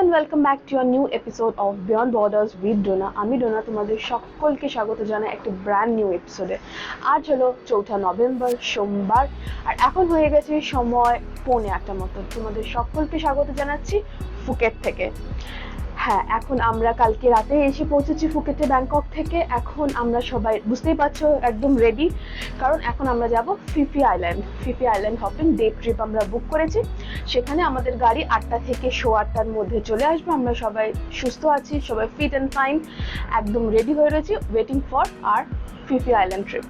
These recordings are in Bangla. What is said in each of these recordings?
and welcome back to your new episode of Beyond Borders with Dona. আমি ডোনা তোমাদের সকলকে স্বাগত জানাই একটা ব্র্যান্ড নিউ এপিসোডে। আজ হলো 4 নভেম্বর সোমবার আর এখন হয়ে গেছে সময় 8:45 মতো। তোমাদের সকলকে স্বাগত জানাচ্ছি ফুকেট থেকে। হ্যাঁ, এখন আমরা কালকে রাতে এসে পৌঁছেছি ফুকেটে ব্যাংকক থেকে। এখন আমরা সবাই বুঝতেই পারছো একদম রেডি, কারণ এখন আমরা যাব Phi Phi island hopping day trip আমরা বুক করেছি। সেখানে আমাদের গাড়ি 8টা থেকে 8:15-র মধ্যে চলে আসবে। আমরা সবাই সুস্থ আছি, সবাই ফিট অ্যান্ড ফাইন, একদম রেডি হয়ে রয়েছি waiting for our Phi Phi island trip.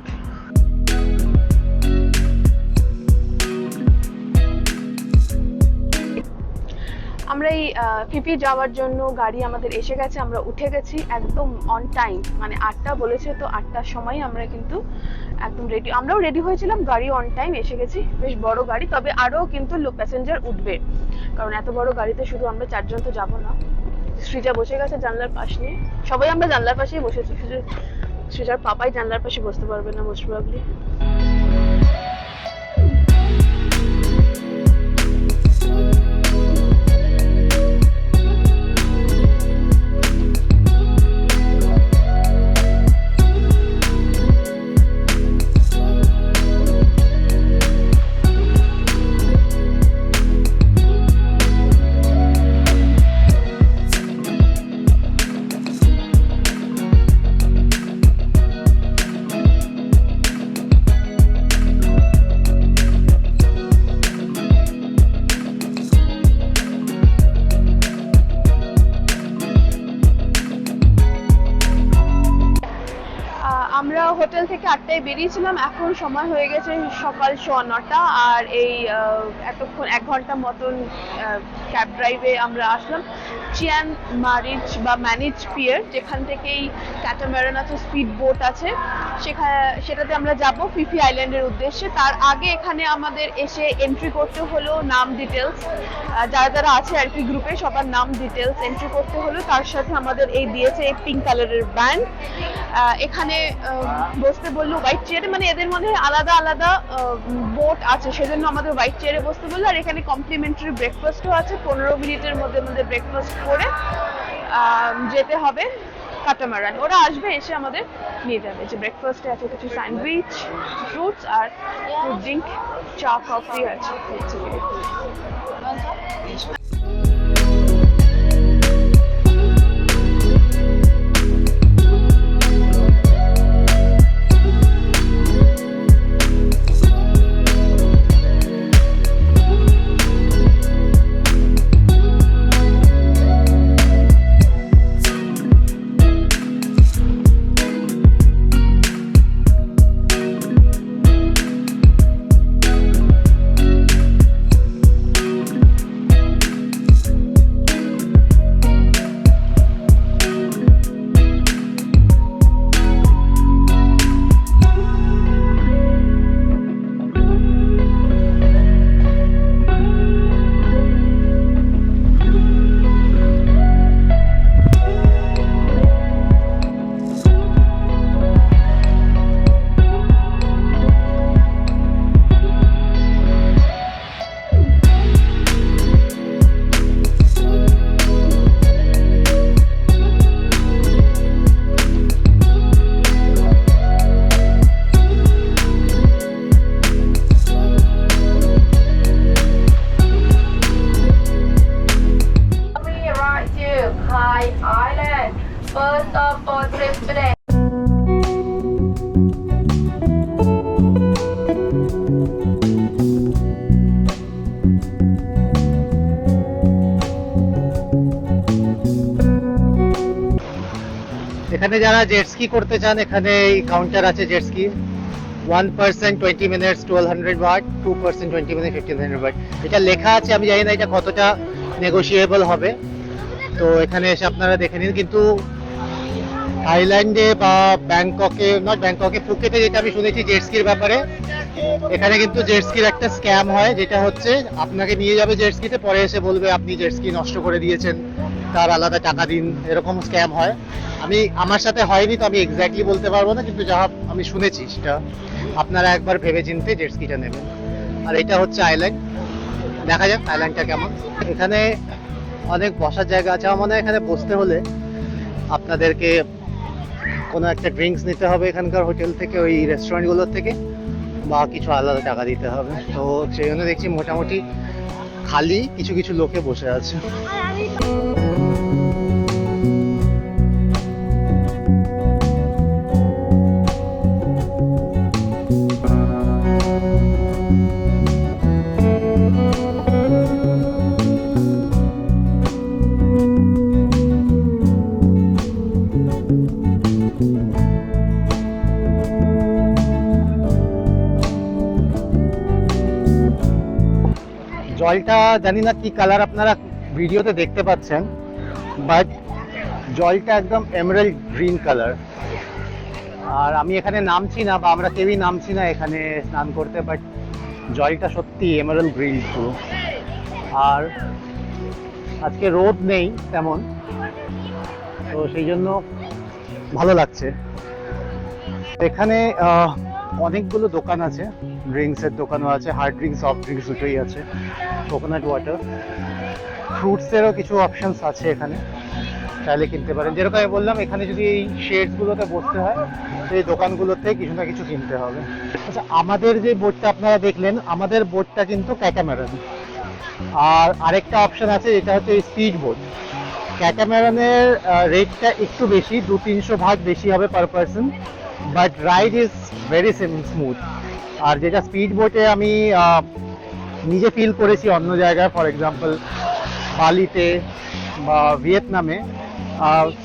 আমরা এই ফিফি যাওয়ার জন্য গাড়ি আমাদের এসে গেছে, আমরা উঠে গেছি একদম অন টাইম, মানে 8টা বলেছে তো 8টার সময় আমরা কিন্তু একদম রেডি। আমরাও রেডি হয়েছিলাম, গাড়ি অন টাইম এসে গেছি। বেশ বড় গাড়ি, তবে আরও কিন্তু প্যাসেঞ্জার উঠবে, কারণ এত বড় গাড়িতে শুধু আমরা 4 জন তো যাবো না। সৃজা বসে গেছে জানলার পাশ নিয়ে, সবাই আমরা জানলার পাশেই বসেছি, শুধু সৃজার পাপাই জানলার পাশে বসতে পারবে না মোস্ট প্রবাবলি। আমরা হোটেল থেকে 8টায় বেরিয়েছিলাম, এখন সময় হয়ে গেছে সকাল 9:15 আর এই এতক্ষণ 1 ঘন্টা মতন ক্যাব ড্রাইভে আমরা আসলাম চিয়ান মারিচ বা ম্যানিচ পিয়ার, যেখান থেকেই ক্যাটামারান আছে, স্পিড বোট আছে, সেটাতে আমরা যাব ফিফি আইল্যান্ডের উদ্দেশ্যে। তার আগে এখানে আমাদের এসে এন্ট্রি করতে হলো নাম ডিটেলস, যারা যারা আছে আর কি গ্রুপে সবার নাম ডিটেলস এন্ট্রি করতে হলো। তার সাথে আমাদের এই দিয়েছে এই পিঙ্ক কালারের ব্যান্ড। এখানে বসতে বললো হোয়াইট চেয়ারে, মানে এদের মধ্যে আলাদা আলাদা বোট আছে, সেজন্য আমাদের হোয়াইট চেয়ারে বসতে বললো। আর এখানে কমপ্লিমেন্টারি ব্রেকফাস্টও আছে, 15 মিনিটের মধ্যে আমাদের ব্রেকফাস্ট করে যেতে হবে ক্যাটামারান। ওরা আসবে, এসে আমাদের নিয়ে যাবে। যে ব্রেকফাস্টে আছে কিছু স্যান্ডউইচ, ফ্রুটস আর ফ্রুট ড্রিঙ্ক, চা কফি আছে। এখানে যারা জেটস্কি করতে চান, এখানে এই কাউন্টার আছে jet ski. 1% 20 minutes 1200 baht, 2% 20 minutes 1500 baht। এটা লেখা আছে, আমি জানি না এটা কতটা নেগোশিয়েবল হবে, তো এখানে এসে আপনারা দেখে নিন। কিন্তু থাইল্যান্ডে বা ব্যাংককে ফুকেটে যেটা আমি শুনেছি জেটস্কির ব্যাপারে, এখানে কিন্তু জেটস্কির একটা স্ক্যাম হয়, যেটা হচ্ছে আপনাকে নিয়ে যাবে জেটস্কিতে, পরে এসে বলবে আপনি জেটস্কি নষ্ট করে দিয়েছেন, তার আলাদা টাকা দিন, এরকম স্ক্যাম হয়। আমার সাথে হয়নি তো আমি এক্স্যাক্টলি বলতে পারবো না, কিন্তু যা আমি শুনেছি সেটা আপনারা একবার ভেবে চিন্তে জেট স্কিটা নেবেন। আর এটা হচ্ছে আইল্যান্ড, দেখা যাক আইল্যান্ডটা কেমন। এখানে অনেক বসার জায়গা আছে। আমার মনে হয় এখানে বসতে হলে আপনাদেরকে কোনো একটা ড্রিঙ্কস নিতে হবে এখানকার হোটেল থেকে, ওই রেস্টুরেন্টগুলোর থেকে, বা কিছু আলাদা টাকা দিতে হবে। তো সেই জন্য দেখছি মোটামুটি খালি কিছু কিছু লোকে বসে আছে। জলটা জানি না কি কালার আপনারা ভিডিওতে দেখতে পাচ্ছেন, বাট জলটা একদম এমারেল্ড গ্রিন কালার। আর আমি এখানে নামছি না, বা আমরা কেউই নামছি না এখানে স্নান করতে, বাট জলটা সত্যি এমারেল্ড গ্রিন পুরো। আর আজকে রোদ নেই তেমন, তো সেই জন্য ভালো লাগছে। এখানে অনেকগুলো দোকান আছে, ড্রিঙ্কসের দোকানও আছে, হার্ড ড্রিঙ্কস, সফট ড্রিঙ্কস দুটোই আছে, কোকোনাট ওয়াটার, ফ্রুটসেরও কিছু অপশনস আছে এখানে, চাইলে কিনতে পারেন। যেরকম আমি বললাম, এখানে যদি এই শেডসগুলোতে বসতে হয় তো এই দোকানগুলোতে কিছু না কিছু কিনতে হবে। আচ্ছা, আমাদের যে বোটটা আপনারা দেখলেন, আমাদের বোটটা কিন্তু ক্যাটামারান। আর আরেকটা অপশন আছে যেটা হচ্ছে স্পিড বোট। ক্যাটামারানের রেটটা একটু বেশি, 200-300 ভাগ বেশি হবে per person, but ride is very smooth. আর যেটা স্পিড বোটে আমি নিজে ফিল করেছি অন্য জায়গায়, ফর এক্সাম্পল বালিতে বা ভিয়েতনামে,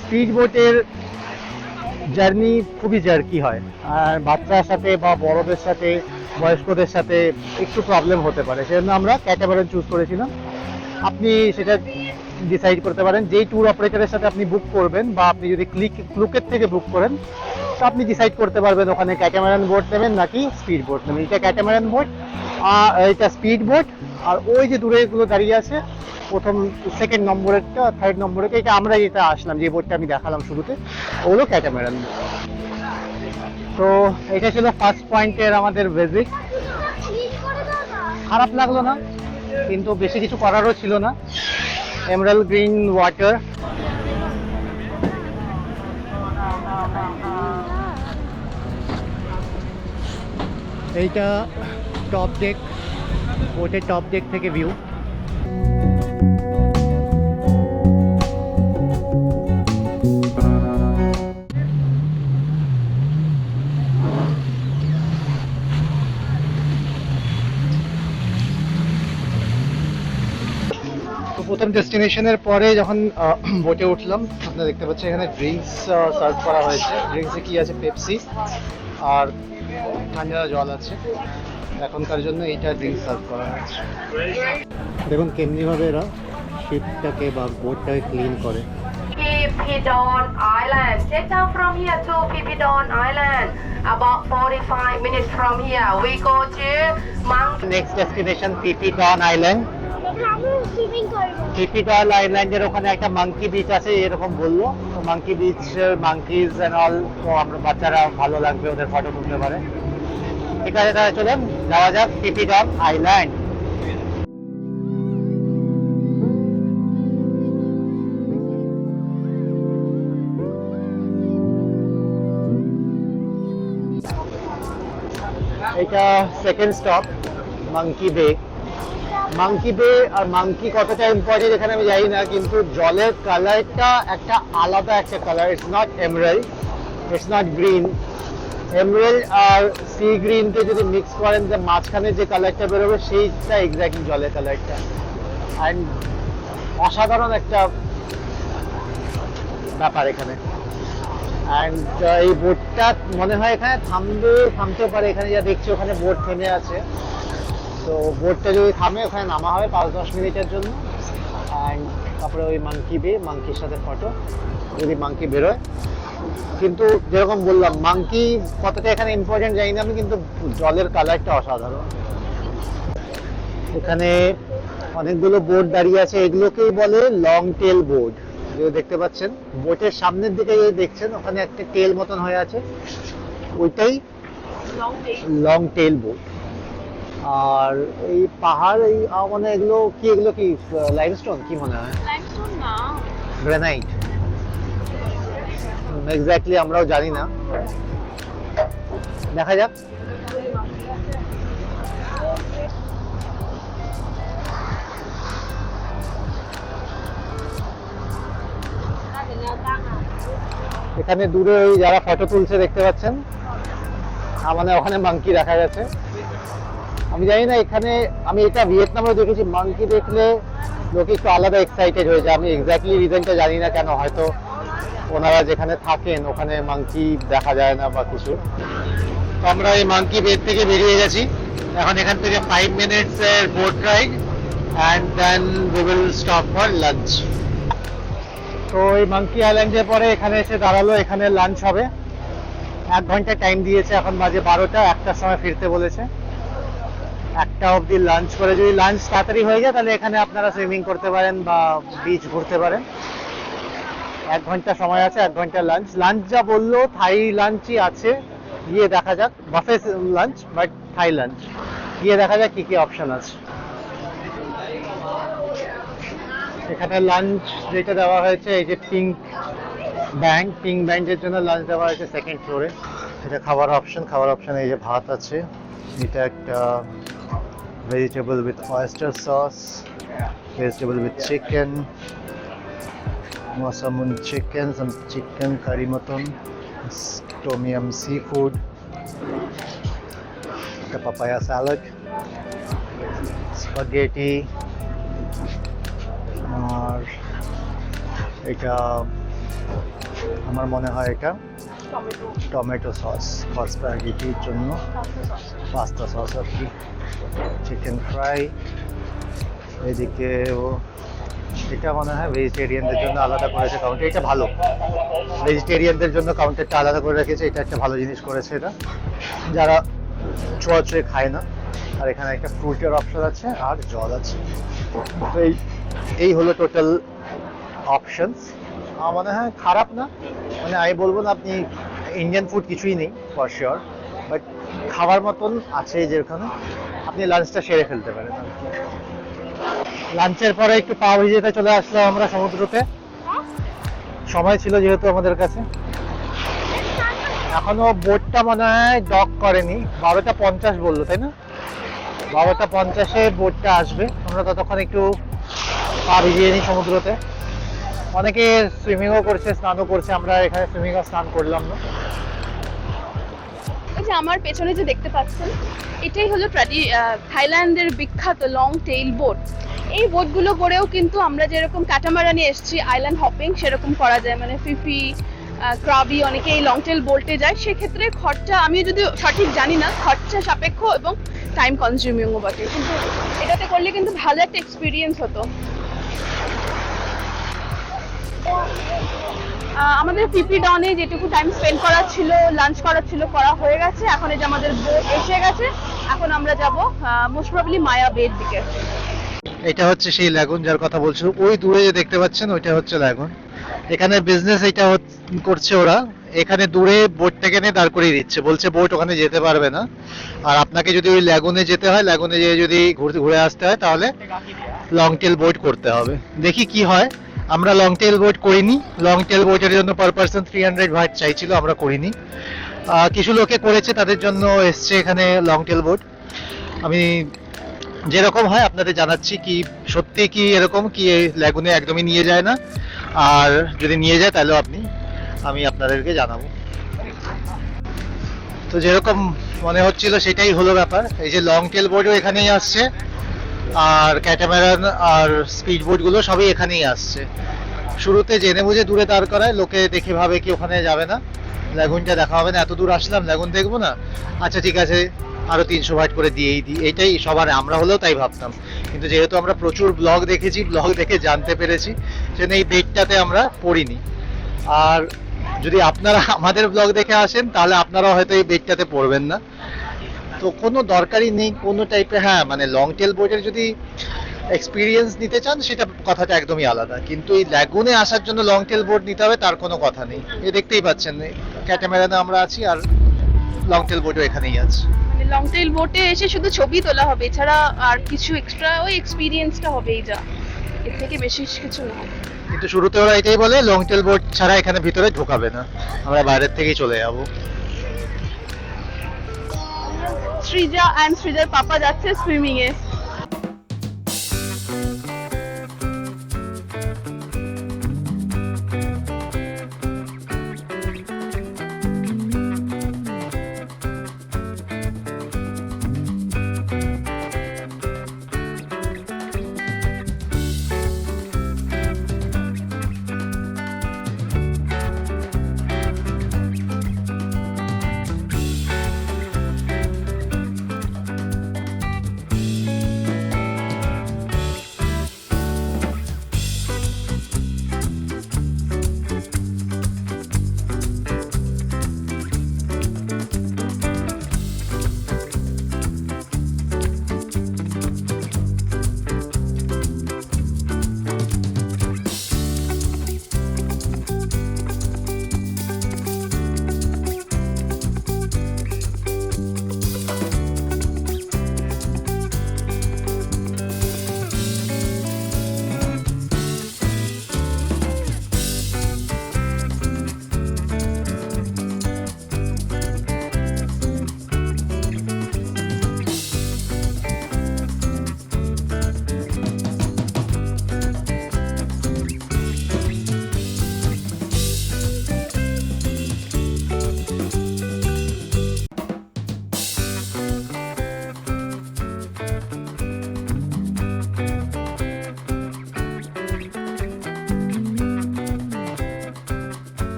স্পিড বোটের জার্নি খুবই জার্কি হয়, আর বাচ্চার সাথে বা বড়দের সাথে, বয়স্কদের সাথে একটু প্রবলেম হতে পারে। সেজন্য আমরা ক্যাটামারান চুজ করেছিলাম। আপনি সেটা ডিসাইড করতে পারেন যেই ট্যুর অপারেটরের সাথে আপনি বুক করবেন, বা আপনি যদি ক্লুকের থেকে বুক করেন, তো আপনি ডিসাইড করতে পারবেন ওখানে ক্যাটামারান বোট নেবেন নাকি স্পিড বোট নেবেন। এটা ক্যাটামারান বোট, আর এটা স্পিড বোট। আর ওই যে দূরে এগুলো দাঁড়িয়ে আছে, প্রথম সেকেন্ড নম্বরেরটা, থার্ড নম্বরেরটা, এটা আমরা যেটা আসলাম, যে বোটটা আমি দেখালাম শুরুতে, ওগুলো ক্যাটামারান। তো এটা ছিল ফার্স্ট পয়েন্টের আমাদের ভিজিট। খারাপ লাগলো না, কিন্তু বেশি কিছু করারও ছিল না। এমারেল্ড গ্রিন ওয়াটার, এইটা টপ ডেক, বোটের টপ ডেক থেকে ভিউ। প্রথম ডেস্টিনেশনের পরে যখন বোটে উঠলাম, আপনারা দেখতে পাচ্ছেন এখানে ড্রিঙ্কস সার্ভ করা হয়েছে। ড্রিঙ্কসে কি আছে, পেপসি আর ঠান্ডা জল আছে। এখনকার জন্য এইটা ড্রিঙ্কস সার্ভ করা হয়েছে। দেখুন কেমনিভাবে এরা শিপটাকে বা বোটটাকে ক্লিন করে। Pipidon Island. Take down from here to Pipidon Island. About 45 minutes from here, we go to Monkey. Next destination Phi Phi Don island. Phi Phi Don আইল্যান্ডের ওখানে একটা মাঙ্কি বিচ আছে এরকম বললো। তো monkey beach, monkeys and all, তো আমরা বাচ্চারা ভালো লাগবে, ওদের ফটো তুলতে পারে। ঠিক আছে, তাহলে চলুন যাওয়া যাক পিপিডন আইল্যান্ড। এটা সেকেন্ড স্টপ মাঙ্কি বে। মাঙ্কি বে আর মাঙ্কি কতটা ইম্পর্টেন্ট এখানে আমি জানি না, কিন্তু জলের কালারটা একটা আলাদা একটা colour. It's not emerald, it's not green. Emerald আর সি গ্রিনকে যদি মিক্স করেন, যে মাঝখানে যে কালারটা বেরোবে সেইটা এক্স্যাক্টলি জলের কালারটা। অ্যান্ড অসাধারণ একটা ব্যাপার এখানে। অ্যান্ড এই বোটটা মনে হয় এখানে থামতে পারে। এখানে যা দেখছি ওখানে বোট থেমে আছে, তো বোটটা যদি থামে ওখানে নামা হবে 5-10 মিনিটের জন্য। অ্যান্ড তারপরে ওই মাঙ্কি বে, মাঙ্কির সাথে ফটো, যদি মাঙ্কি বেরোয়। কিন্তু যেরকম বললাম, মাঙ্কি কতটা এখানে ইম্পর্টেন্ট জানি না আমি, কিন্তু জলের কালারটা অসাধারণ। এখানে অনেকগুলো বোট দাঁড়িয়ে আছে, এগুলোকেই বলে লং টেল বোট। যেটা দেখতে পাচ্ছেন বোটের সামনের দিকে যদি দেখছেন, ওখানে একটা টেল মতন হয়ে আছে, ওইটাই লং টেল বোট। আর এই পাহাড় এই মানে এগুলো কি লাইমস্টোন কি মনে হয়? লাইমস্টোন না, গ্রানাইট এক্স্যাক্টলি আমরাও জানি না, দেখা যাক। এখানে দূরে ওই যারা ফটো তুলছে দেখতে পাচ্ছেন, মানে ওখানে মাঙ্কি দেখা গেছে। আমি জানি না এখানে, আমি এটা ভিয়েতনামেও দেখেছি, মাঙ্কি দেখলে লোকে একটু আলাদা এক্সাইটেড হয়ে যায়। আমি এক্স্যাক্টলি রিজনটা জানি না কেন, হয়তো ওনারা যেখানে থাকেন ওখানে মাঙ্কি দেখা যায় না বা কিছু। তো আমরা এই মাঙ্কি বেড থেকে বেরিয়ে গেছি। এখন এখান থেকে 5 মিনিটস এর boat ride and then we will stop for lunch. তো এই মাঙ্কি আইল্যান্ডের পরে এখানে এসে দাঁড়ালো, এখানে লাঞ্চ হবে। 1 ঘন্টা টাইম দিয়েছে, এখন বাজে 12টা, 1টার সময় ফিরতে বলেছে। 1টা অবধি লাঞ্চ করে, যদি লাঞ্চ তাড়াতাড়ি হয়ে যায় তাহলে এখানে আপনারা সুইমিং করতে পারেন বা বিচ ঘুরতে পারেন। 1 ঘন্টা সময় আছে, 1 ঘন্টা লাঞ্চ। লাঞ্চ যা বললো থাই লাঞ্চই আছে, গিয়ে দেখা যাক। বাফে লাঞ্চ বাট থাই লাঞ্চ, গিয়ে দেখা যাক কি কি অপশন আছে। এখানে লাঞ্চ যেটা দেওয়া হয়েছে, এই যে পিঙ্ক ব্যান্ডের জন্য লাঞ্চ দেওয়া হয়েছে 2nd ফ্লোরে। এটা খাবার অপশন, এই যে ভাত আছে, এটা একটা vegetable with oyster sauce, vegetable with chicken, massaman chicken, some chicken curry মতন, টমিয়াম সি ফুড, একটা পাপায়া স্যালাড, স্পাগেটি, আর এটা আমার মনে হয় এটা টমেটো সস স্প্যাগেটির জন্য, পাস্তা সস আর কি, চিকেন ফ্রাই। এদিকে এটা মনে হয় ভেজিটেরিয়ানদের জন্য আলাদা করেছে কাউন্টার, এটা ভালো, ভেজিটেরিয়ানদের জন্য কাউন্টারটা আলাদা করে রেখেছে, এটা একটা ভালো জিনিস করেছে এটা, যারা ছোঁয়াছুঁয়ে খায় না। আর এখানে একটা ফ্রুটের অপশন আছে আর জল আছে। তো এই হলো টোটাল অপশনস। আমার মনে হয় খারাপ না, মানে আমি বলবো না আপনি ইন্ডিয়ান ফুড কিছুই নেই ফর শিওর, বাট খাবার মতন আছে যেখানে আপনি লাঞ্চটা সেরে ফেলতে পারেন। লাঞ্চের পরে একটু পা ভিজিতে চলে আসলাম আমরা সমুদ্রতে, সময় ছিল যেহেতু আমাদের কাছে। এখনো বোটটা মনে হয় ডক করেনি, 12টা 50 বললো তাই না? 12টা 50-এ বোটটা আসবে। আমরা ততক্ষণ একটু পা ভিজিয়ে নিই সমুদ্রতে। অনেকে সুইমিংও করছে, স্নানও করছে, আমরা এখানে সুইমিং আর স্নান করলাম না। এই যে আমার পেছনে যে দেখতে পাচ্ছেন, এটাই হলো থাইল্যান্ডের বিখ্যাত লং টেইল বোট। এই বোটগুলো করেও কিন্তু আমরা যেরকম ক্যাটামারানে এসেছি আইল্যান্ড হপিং, সেরকম করা যায়। মানে ফিফি, ক্রাবি, অনেকে এই লং টেইল বোটে যায়। সেক্ষেত্রে খরচা, আমি যদি সঠিক জানি না, খরচা সাপেক্ষ এবং টাইম কনজিউমিংও বটে, কিন্তু এটাতে করলে কিন্তু ভালো একটা এক্সপিরিয়েন্স হতো। আমাদের পিপি ডনে যেটুকু টাইম স্পেন্ড করা ছিল, লাঞ্চ করা ছিল, করা হয়ে গেছে। এখন এই যে আমাদের বোট এসে গেছে, এখন আমরা যাব মোস্ট প্রবাবলি মায়া বের দিকে। এটা হচ্ছে সেই ল্যাগুন যার কথা বলছিল, ওই দূরে যে দেখতে পাচ্ছেন ওইটা হচ্ছে ল্যাগুন। এখানে বিজনেস এটা করছে ওরা, এখানে দূরে বোটটাকে নিয়ে দাঁড় করিয়ে দিচ্ছে, বলছে বোট ওখানে যেতে পারবে না। আর আপনাকে যদি ওই ল্যাগুনে যেতে হয়, ল্যাগুনে যেয়ে যদি ঘুরে আসতে হয়, তাহলে লং টেল বোট করতে হবে। দেখি কি হয়। আমরা লং টেল বোট করিনি, লং টেল বোটের জন্য পার পারসন 300 বাট চাইছিল, আমরা করিনি। কিছু লোকে করেছে, তাদের জন্য এসছে এখানে লং টেল বোট। আমি যেরকম হয় আপনাদের জানাচ্ছি, কি সত্যি কি এরকম কি ল্যাগুনে একদমই নিয়ে যায় না, আর যদি নিয়ে যায় তাহলেও আমি আপনাদেরকে জানাবো। তো যেরকম মনে হচ্ছিল সেটাই হলো ব্যাপার। এই যে লং টেল বোটও এখানেই আসছে, আর ক্যাটামারান আর স্পিড বোটগুলো সবই এখানেই আসছে। শুরুতে জেনে বুঝে দূরে দাঁড় করায়, লোকে দেখে ভাবে কি ওখানে যাবে না, ল্যাগুনটা দেখা হবে না, এত দূর আসলাম ল্যাগুন দেখবো না, আচ্ছা ঠিক আছে আরো 300 বাট করে দিয়েই দিই, এইটাই সবার, আমরা হলেও তাই ভাবতাম। কিন্তু যেহেতু আমরা প্রচুর ব্লগ দেখেছি, ব্লগ দেখে জানতে পেরেছি, সেজন্য এই বেটটাতে আমরা পড়িনি। আর যদি আপনারা আমাদের ব্লগ দেখে আসেন, তাহলে আপনারাও হয়তো এই বেটটাতে পড়বেন না। তো কোনো দরকারই নেই কোনো টাইপের, হ্যাঁ মানে লং টেল বোটের যদি এক্সপিরিয়েন্স নিতে চান সেটা কথাটা একদমই আলাদা, কিন্তু এই ল্যাগুনে আসার জন্য লং টেল বোট নিতে হবে তার কোনো কথা নেই। এই দেখতেই পাচ্ছেন ক্যাটামারানে আমরা আছি, আর লং টেল বোটও এখানেই আছে। মানে লং টেইল বোটে এসে শুধু ছবি তোলা হবে, এছাড়া আর কিছু এক্সট্রা ওই এক্সপিরিয়েন্সটা হবেই যা, এর থেকে বেশি কিছু না। কিন্তু শুরুতে ওরা এটাই বলে লং টেল বোট ছাড়া এখানে ভিতরে ঢোকাবে না, আমরা বাইরের থেকেই চলে যাবো। সৃজা অ্যান্ড সৃজার পাপা যাচ্ছে সুইমিং এ।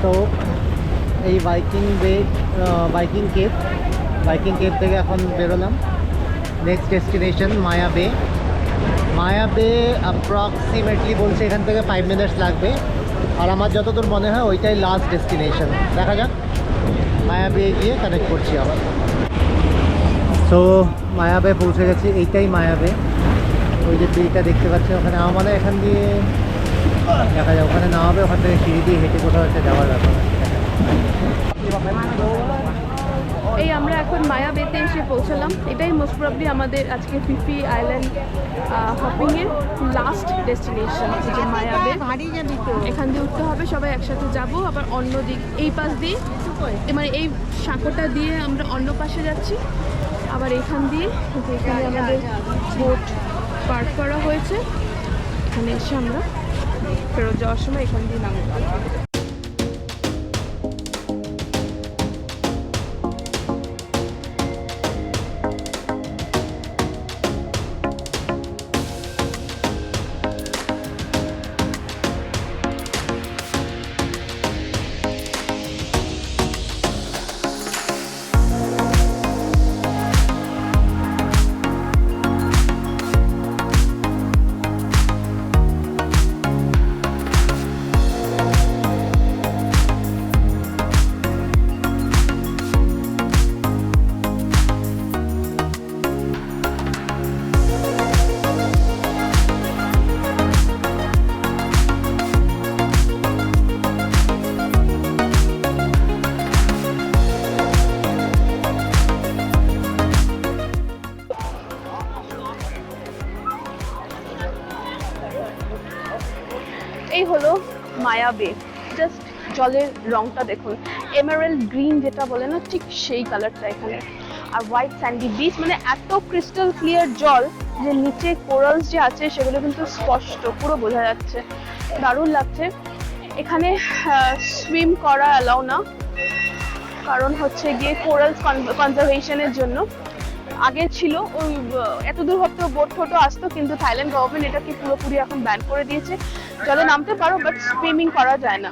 তো এই বাইকিং কেপ থেকে এখন বেরোলাম। নেক্সট ডেস্টিনেশন মায়া বে। মায়া বে অ্যাপ্রক্সিমেটলি বলছে এখান থেকে 5 মিনিটস লাগবে, আর আমার যতদূর মনে হয় ওইটাই লাস্ট ডেস্টিনেশন। দেখা যাক, মায়া বে গিয়ে কানেক্ট করছি আবার। তো মায়া বে পৌঁছে গেছি, এইটাই মায়া বে। ওই যে ব্রিজটা দেখতে পাচ্ছি ওখানে, আমার মনে হয় এখান দিয়ে দেখা যায় ওখানে না হবে, ওখান থেকে সিঁড়ি দিয়ে হেঁটে কোথাও একটা যাওয়ার ব্যাপার। এই আমরা এখন মায়া বেতে এসে পৌঁছালাম। এটাই মোস্ট প্রবলি আমাদের আজকে ফিফি আইল্যান্ড হপিং এর লাস্ট ডেস্টিনেশন, যে মায়া বে। এখান দিয়ে উঠতে হবে, সবাই একসাথে যাব। আবার অন্য দিক এই পাশ দিয়ে, মানে এই সাঁকোটা দিয়ে আমরা অন্য পাশে যাচ্ছি। আবার এখান দিয়ে এখানে আমাদের বোট পার্ক করা হয়েছে, এখানে এসে আমরা ফেরত যাওয়ার সময় এখান দিয়ে নামবো। এই হলো মায়া বে। জাস্ট জলের রংটা দেখুন, এমারেল্ড গ্রিন যেটা বলে না, ঠিক সেই কালারটা এখানে। আর হোয়াইট স্যান্ডি বিচ, মানে এত ক্রিস্টাল ক্লিয়ার জল যে নিচে কোরালস যে আছে সেগুলো কিন্তু স্পষ্ট পুরো বোঝা যাচ্ছে, দারুণ লাগছে। এখানে সুইম করা অ্যালাউ না, কারণ হচ্ছে গিয়ে কোরালস কনজারভেশনের জন্য। আগে ছিল ওই এত দূর হয়তো বোট ফটো আসতো, কিন্তু থাইল্যান্ড গভর্নমেন্ট এটাকে পুরোপুরি এখন ব্যান করে দিয়েছে। জলে নামতে পারো, বাট সুইমিং করা যায় না।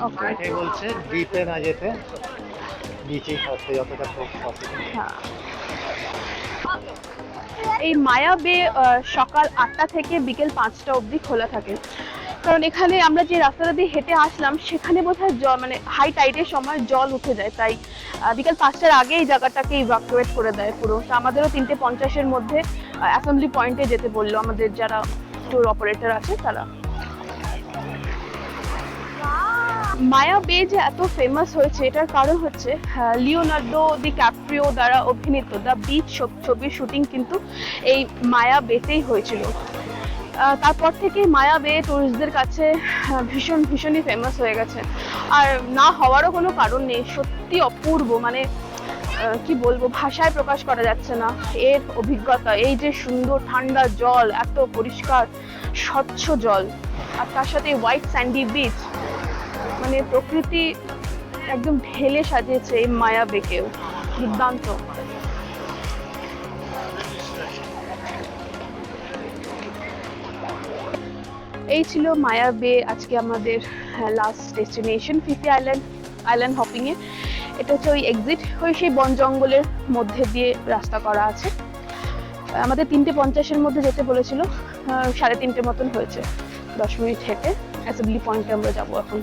ওকে বলছে দ্বীপে না যেতে, বিচেই থাকতে যতটা পসিবল। হ্যাঁ, এই মায়া বে সকাল 8টা থেকে বিকেল 5টা অবধি খোলা থাকে। কারণ এখানে আমরা যে রাস্তাটা দিয়ে হেঁটে আসলাম সেখানে বোধহয় জল, মানে হাই টাইডের সময় জল উঠে যায়, তাই বিকেল 5টার আগে এই জায়গাটাকে ইভাকুয়েট করে দেয় পুরো। তো আমাদেরও 3:50-এর মধ্যে অ্যাসেম্বলি পয়েন্টে যেতে বললো আমাদের যারা ট্যুর অপারেটর আছে তারা। মায়া বে যে এত ফেমাস হয়েছে এটার কারণ হচ্ছে লিওনার্দো দি ক্যাপ্রিও দ্বারা অভিনীত দ্য বিচ ছবির শুটিং কিন্তু এই মায়া বেতেই হয়েছিল। তারপর থেকে মায়া বে টুরিস্টদের কাছে ভীষণই ফেমাস হয়ে গেছে। আর না হওয়ারও কোনো কারণ নেই, সত্যি অপূর্ব, মানে কি বলবো, ভাষায় প্রকাশ করা যাচ্ছে না এর অভিজ্ঞতা। এই যে সুন্দর ঠান্ডা জল, এত পরিষ্কার স্বচ্ছ জল, আর তার সাথে হোয়াইট স্যান্ডি বিচ, মানে প্রকৃতি একদম ঢেলে সাজিয়েছে এই মায়া বেকেও। দুর্দান্ত। এই ছিল মায়া বে আজকে আমাদের last destination Phi Phi island hopping এ। এটা হচ্ছে ওই এক্সিট, ওই সেই বন জঙ্গলের মধ্যে দিয়ে রাস্তা করা আছে। আমাদের 3:50-এর মধ্যে যেতে বলেছিল, 3:30 মতন হয়েছে। 10 মিনিট হেঁটে অ্যাসেম্বলি পয়েন্টে আমরা যাবো এখন।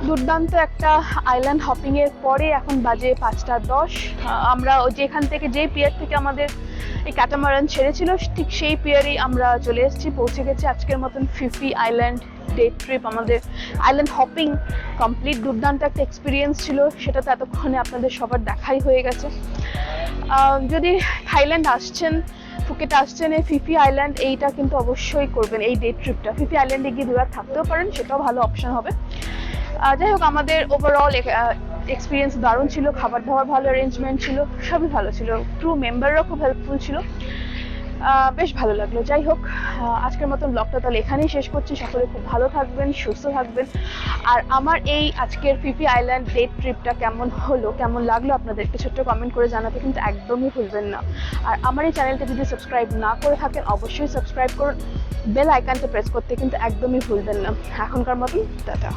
দুর্দান্ত একটা আইল্যান্ড হপিং এর পরে এখন বাজে 5:10। আমরা যেখান থেকে, যে পিয়ার থেকে আমাদের এই ক্যাটামারান ছেড়েছিল ঠিক সেই পিয়ারেই আমরা চলে এসেছি, পৌঁছে গেছি। আজকের মতন ফিফি আইল্যান্ড ডে ট্রিপ, আমাদের আইল্যান্ড হপিং কমপ্লিট। দুর্দান্ত একটা এক্সপিরিয়েন্স ছিল, সেটা তো এতক্ষণে আপনাদের সবার দেখাই হয়ে গেছে। যদি থাইল্যান্ড আসছেন, ফুকেট আসছেন, এই ফিফি আইল্যান্ড এইটা কিন্তু অবশ্যই করবেন, এই ডে ট্রিপটা। ফিফি আইল্যান্ডে গিয়ে দুরাত থাকতেও পারেন, সেটাও ভালো অপশন হবে। যাই হোক, আমাদের ওভারঅল এক্সপিরিয়েন্স দারুণ ছিল। খাবার দাবার ভালো অ্যারেঞ্জমেন্ট ছিল, সবই ভালো ছিল। ক্রু মেম্বাররাও খুব হেল্পফুল ছিল, বেশ ভালো লাগলো। যাই হোক, আজকের মতন ব্লগটা তাহলে এখানেই শেষ করছি। সকলে খুব ভালো থাকবেন, সুস্থ থাকবেন। আর আমার এই আজকের ফিফি আইল্যান্ড ডে ট্রিপটা কেমন হলো, কেমন লাগলো আপনাদেরকে ছোট্ট কমেন্ট করে জানাতে কিন্তু একদমই ভুলবেন না। আর আমার এই চ্যানেলটা যদি সাবস্ক্রাইব না করে থাকেন অবশ্যই সাবস্ক্রাইব করুন, বেল আইকনটা প্রেস করতে কিন্তু একদমই ভুলবেন না। এখনকার মতন টাটা।